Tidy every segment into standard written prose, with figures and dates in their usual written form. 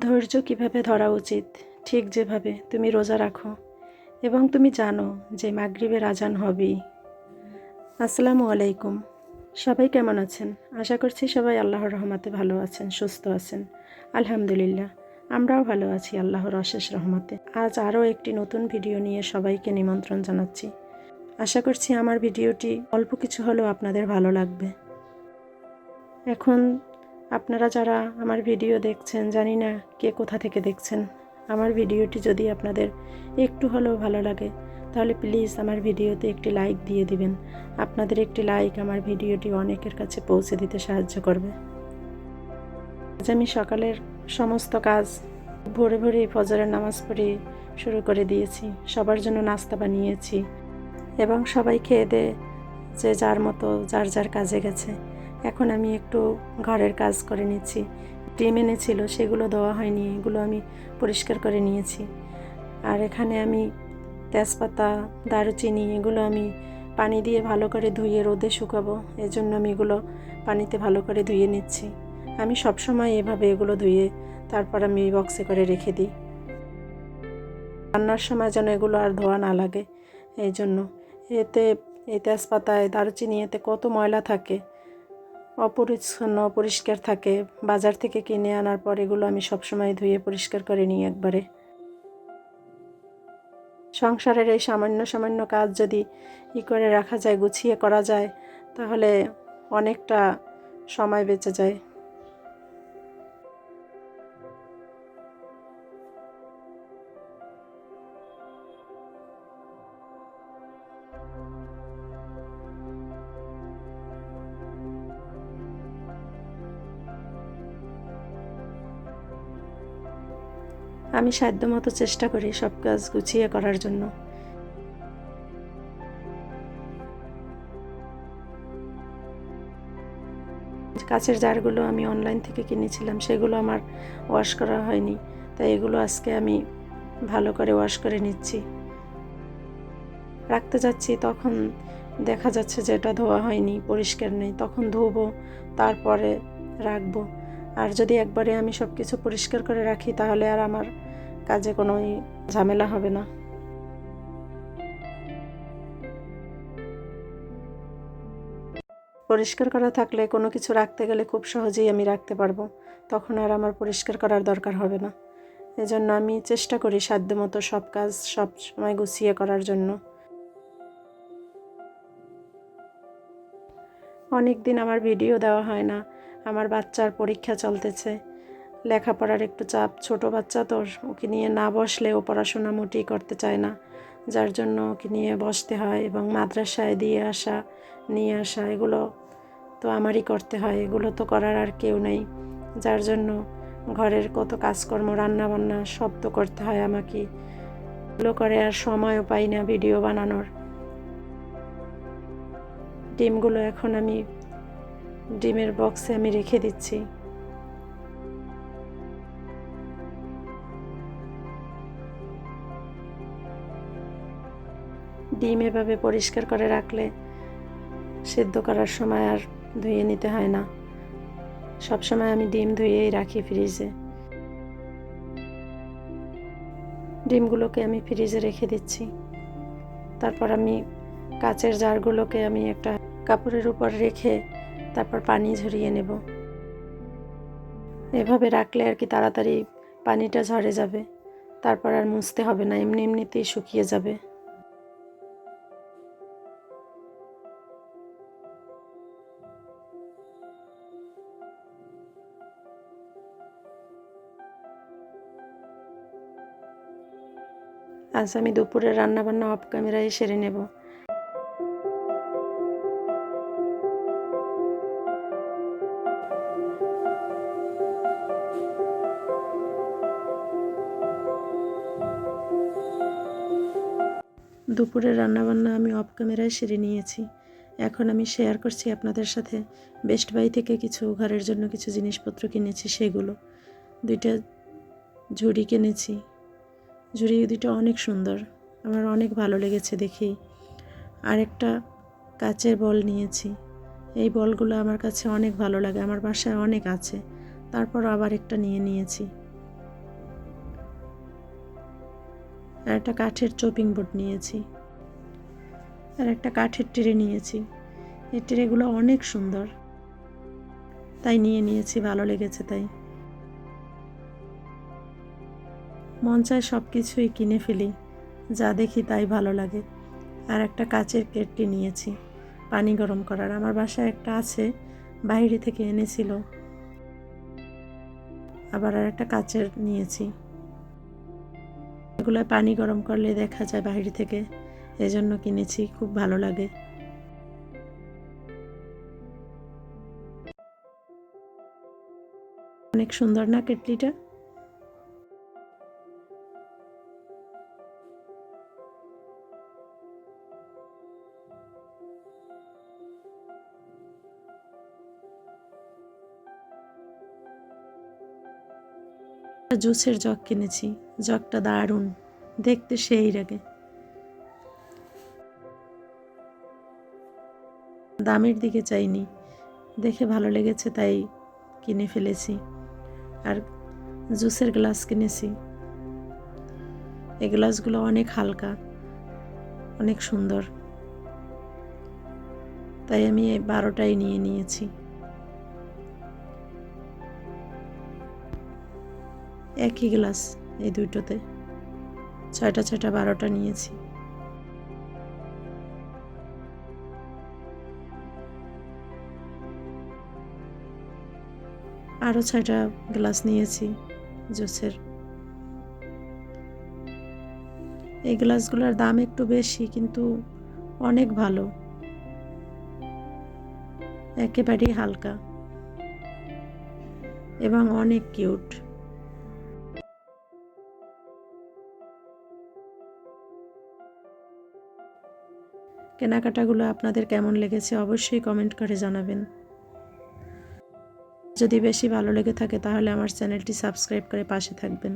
ধৈর্য কিভাবে ধরা উচিত, ঠিক যেভাবে তুমি রোজা রাখো এবং তুমি জানো যে মাগরিবের আজান হবেই। আসসালামু আলাইকুম। সবাই কেমন আছেন? আশা করছি সবাই আল্লাহর রহমতে ভালো আছেন, সুস্থ আছেন। আলহামদুলিল্লাহ, আমরাও ভালো আছি আল্লাহর অশেষ রহমতে। আজ আরও একটি নতুন ভিডিও নিয়ে সবাইকে নিমন্ত্রণ জানাচ্ছি। আশা করছি আমার ভিডিওটি অল্প কিছু হলেও আপনাদের ভালো লাগবে। এখন আপনারা যারা আমার ভিডিও দেখছেন, জানি না কে কোথা থেকে দেখছেন, আমার ভিডিওটি যদি আপনাদের একটু হলেও ভালো লাগে তাহলে প্লিজ আমার ভিডিওতে একটি লাইক দিয়ে দিবেন। আপনাদের একটি লাইক আমার ভিডিওটি অনেকের কাছে পৌঁছে দিতে সাহায্য করবে। আজ আমি সকালের সমস্ত কাজ ভোরে ভোরে ফজরের নামাজ পড়ে শুরু করে দিয়েছি। সবার জন্য নাস্তা বানিয়েছি এবং সবাই খেয়ে দিয়ে যে যার মতো যার যার কাজে গেছে। এখন আমি একটু ঘরের কাজ করে নিচ্ছি। ডিম এনেছিল, সেগুলো দেওয়া হয়নি, এগুলো আমি পরিষ্কার করে নিয়েছি। আর এখানে আমি তেজপাতা, দারুচিনি এগুলো আমি পানি দিয়ে ভালো করে ধুয়ে রোদে শুকাবো, এজন্য আমি এগুলো পানিতে ভালো করে ধুয়ে নিচ্ছি। আমি সবসময় এভাবে এগুলো ধুয়ে তারপর আমি বক্সে করে রেখে দিই, রান্নার সময় যেন এগুলো আর ধোয়া না লাগে। এই জন্য এতে এই তেজপাতায়, দারুচিনি এতে কত ময়লা থাকে, অপরিচ্ছন্ন অপরিষ্কার থাকে। বাজার থেকে কিনে আনার পর এগুলো আমি সবসময় ধুয়ে পরিষ্কার করে নিই একবারে। সংসারের এই সামান্য সামান্য কাজ যদি করে রাখা যায়, গুছিয়ে করা যায়, তাহলে অনেকটা সময় বেঁচে যায়। আমি সাধ্যমতো চেষ্টা করি সব কাজ গুছিয়ে করার জন্য। কাচের জারগুলো আমি অনলাইন থেকে কিনেছিলাম, সেগুলো আমার ওয়াশ করা হয়নি, তাই এগুলো আজকে আমি ভালো করে ওয়াশ করে নিচ্ছি। রাখতে যাচ্ছি, তখন দেখা যাচ্ছে যে এটা ধোয়া হয়নি, পরিষ্কার নেই, তখন ধুবো, তারপরে রাখবো। আর যদি একবারে আমি সব কিছু পরিষ্কার করে রাখি তাহলে আর আমার কাজে কোনো ঝামেলা হবে না। পরিষ্কার করা থাকলে কোনো কিছু রাখতে গেলে খুব সহজেই আমি রাখতে পারবো, তখন আর আমার পরিষ্কার করার দরকার হবে না। এজন্য আমি চেষ্টা করি সাধ্যমতো সব কাজ সব সময় গুছিয়ে করার জন্য। অনেক দিন আমার ভিডিও দেওয়া হয় না, আমার বাচ্চার পরীক্ষা চলতেছে, লেখাপড়ার একটু চাপ, ছোট বাচ্চা তো, ওকে নিয়ে না বসলে ও পড়াশোনা মোটেই করতে চায় না, যার জন্য ওকে নিয়ে বসতে হয় এবং মাদ্রাসায় দিয়ে আসা নিয়ে আসা এগুলো তো আমারই করতে হয়, এগুলো তো করার আর কেউ নেই, যার জন্য ঘরের কত কাজকর্ম, রান্নাবান্না সব তো করতে হয় আমাকে। এগুলো করে আর সময়ও পাই না ভিডিও বানানোর। ডিমগুলো এখন আমি ডিমের বক্সে আমি রেখে দিচ্ছি। ডিম এভাবে পরিষ্কার করে রাখলে সেদ্ধ করার সময় আর ধুয়ে নিতে হয় না। সবসময় আমি ডিম ধুয়েই রাখি ফ্রিজে। ডিমগুলোকে আমি ফ্রিজে রেখে দিচ্ছি। তারপর আমি কাচের জারগুলোকে আমি একটা কাপড়ের উপর রেখে তারপর পানি ঝরিয়ে নেব। এভাবে রাখলে আর কি তাড়াতাড়ি পানিটা ঝরে যাবে, তারপর আর মুছতে হবে না, এমনি এমনিতেই শুকিয়ে যাবে। আজ আমি দুপুরের রান্নাবান্না অফ ক্যামেরায় সেরে নেব। দুপুরের রান্নাবান্না আমি অফ ক্যামেরায় সেরে নিয়েছি। এখন আমি শেয়ার করছি আপনাদের সাথে। বেস্ট বাই থেকে কিছু ঘরের জন্য কিছু জিনিসপত্র কিনেছি, সেগুলো। দুইটা ঝুড়ি কিনেছি, ঝুড়ি দুটো অনেক সুন্দর, আমার অনেক ভালো লেগেছে দেখেই। আরেকটা কাচের বল নিয়েছি, এই বলগুলো আমার কাছে অনেক ভালো লাগে, আমার বাসায় অনেক আছে, তারপর আবার একটা নিয়েছি। আর একটা কাঠের চপিং বোর্ড নিয়েছি, আর একটা কাঠের ট্রে নিয়েছি। এই ট্রেগুলো অনেক সুন্দর, তাই নিয়েছি, ভালো লেগেছে তাই। মন চায় সব কিছুই কিনে ফেলি, যা দেখি তাই ভালো লাগে। আর একটা কাচের কেটলি নিয়েছি পানি গরম করার। আমার বাসায় একটা আছে, বাইরে থেকে এনেছিল। আবার আর একটা কাচের নিয়েছি, এগুলো পানি গরম করলে দেখা যায় বাইরে থেকে, এজন্য কিনেছি, খুব ভালো লাগে। অনেক সুন্দর না কেটলিটা? জুসের জগ কিনেছি, জগটা দারুণ, দেখতে সেই লাগে। দামের দিকে চাইনি, দেখে ভালো লেগেছে তাই কিনে ফেলেছি। আর জুসের গ্লাস কিনেছি, এই গ্লাসগুলো অনেক হালকা, অনেক সুন্দর, তাই আমি এই 12টাই নিয়েছি। একই গ্লাস এই দুটোতে, 6টা 6টা 12টা নিয়েছি। আরও 6টা গ্লাস নিয়েছি জুসের। এই গ্লাসগুলোর দাম একটু বেশি, কিন্তু অনেক ভালো, একেবারেই হালকা এবং অনেক কিউট। কেনাকাটাগুলো আপনাদের কেমন লেগেছে অবশ্যই কমেন্ট করে জানাবেন। যদি বেশি ভালো লেগে থাকে তাহলে আমার চ্যানেলটি সাবস্ক্রাইব করে পাশে থাকবেন।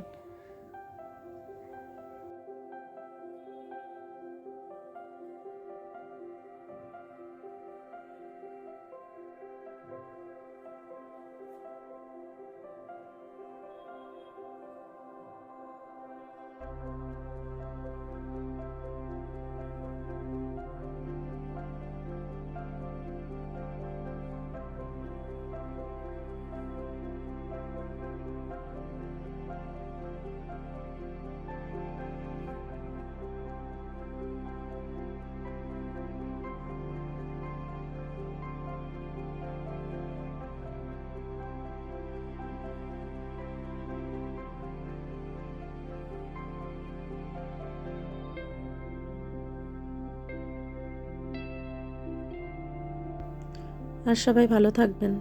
আর সবাই ভালো থাকবেন,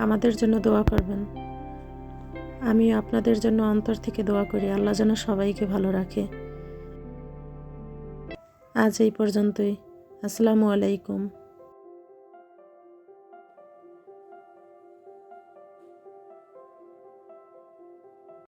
আমাদের জন্য দোয়া করবেন। আমি আপনাদের জন্য অন্তর থেকে দোয়া করি, আল্লাহ যেন সবাইকে ভালো রাখে। আজ এই পর্যন্তই। আসসালামু আলাইকুম।